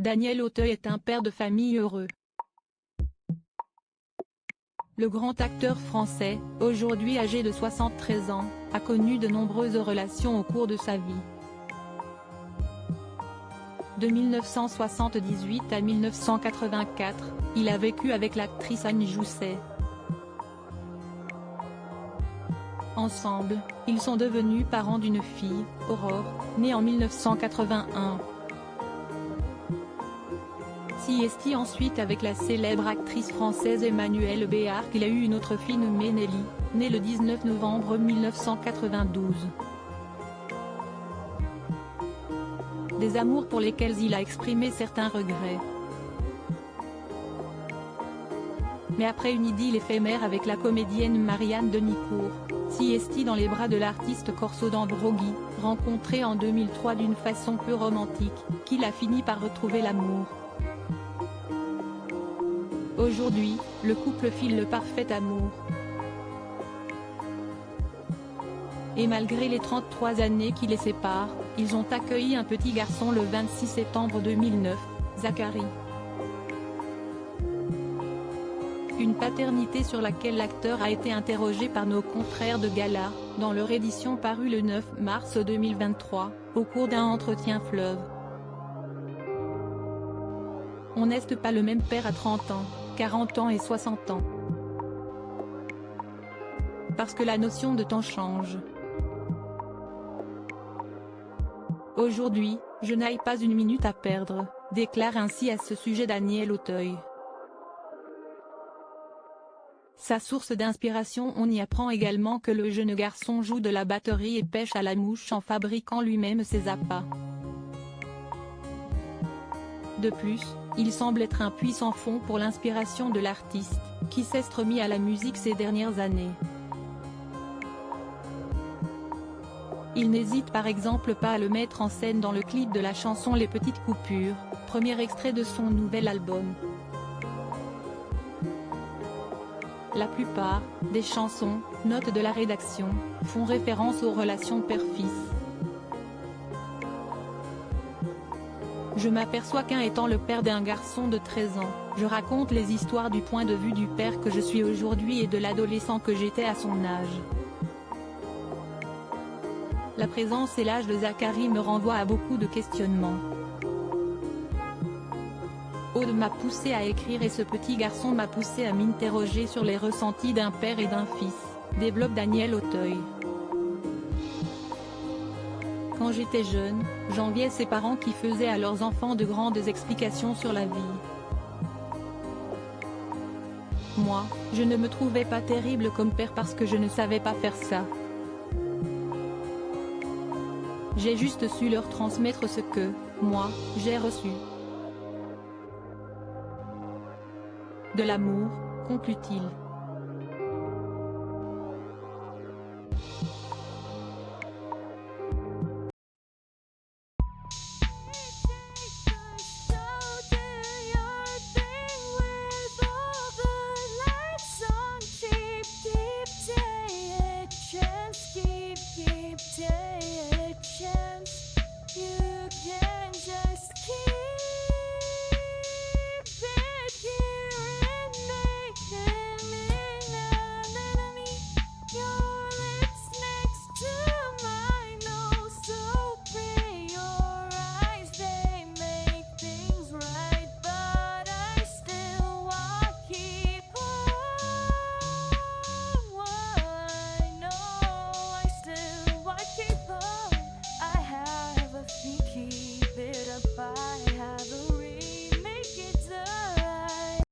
Daniel Auteuil est un père de famille heureux. Le grand acteur français, aujourd'hui âgé de 73 ans, a connu de nombreuses relations au cours de sa vie. De 1978 à 1984, il a vécu avec l'actrice Anne Jousset. Ensemble, ils sont devenus parents d'une fille, Aurore, née en 1981. Siesti ensuite avec la célèbre actrice française Emmanuelle Béard. Il a eu une autre fille nommée Nelly, née le 19 novembre 1992. Des amours pour lesquels il a exprimé certains regrets. Mais après une idylle éphémère avec la comédienne Marianne Denicourt, Siesti dans les bras de l'artiste corso d'Ambroghi, rencontré en 2003 d'une façon peu romantique, qu'il a fini par retrouver l'amour. Aujourd'hui, le couple file le parfait amour. Et malgré les 33 années qui les séparent, ils ont accueilli un petit garçon le 26 septembre 2009, Zachary. Une paternité sur laquelle l'acteur a été interrogé par nos confrères de Gala, dans leur édition parue le 9 mars 2023, au cours d'un entretien fleuve. On n'est pas le même père à 30 ans, 40 ans et 60 ans. Parce que la notion de temps change. Aujourd'hui, je n'ai pas une minute à perdre, déclare ainsi à ce sujet Daniel Auteuil. Sa source d'inspiration. On y apprend également que le jeune garçon joue de la batterie et pêche à la mouche en fabriquant lui-même ses appâts. De plus, il semble être un puissant fond pour l'inspiration de l'artiste, qui s'est remis à la musique ces dernières années. Il n'hésite par exemple pas à le mettre en scène dans le clip de la chanson Les Petites Coupures, premier extrait de son nouvel album. La plupart des chansons, notes de la rédaction, font référence aux relations père-fils. Je m'aperçois qu'en étant le père d'un garçon de 13 ans, je raconte les histoires du point de vue du père que je suis aujourd'hui et de l'adolescent que j'étais à son âge. La présence et l'âge de Zachary me renvoient à beaucoup de questionnements. Aude m'a poussé à écrire et ce petit garçon m'a poussé à m'interroger sur les ressentis d'un père et d'un fils, développe Daniel Auteuil. Quand j'étais jeune, j'enviais ces parents qui faisaient à leurs enfants de grandes explications sur la vie. Moi, je ne me trouvais pas terrible comme père parce que je ne savais pas faire ça. J'ai juste su leur transmettre ce que, moi, j'ai reçu. De l'amour, conclut-il.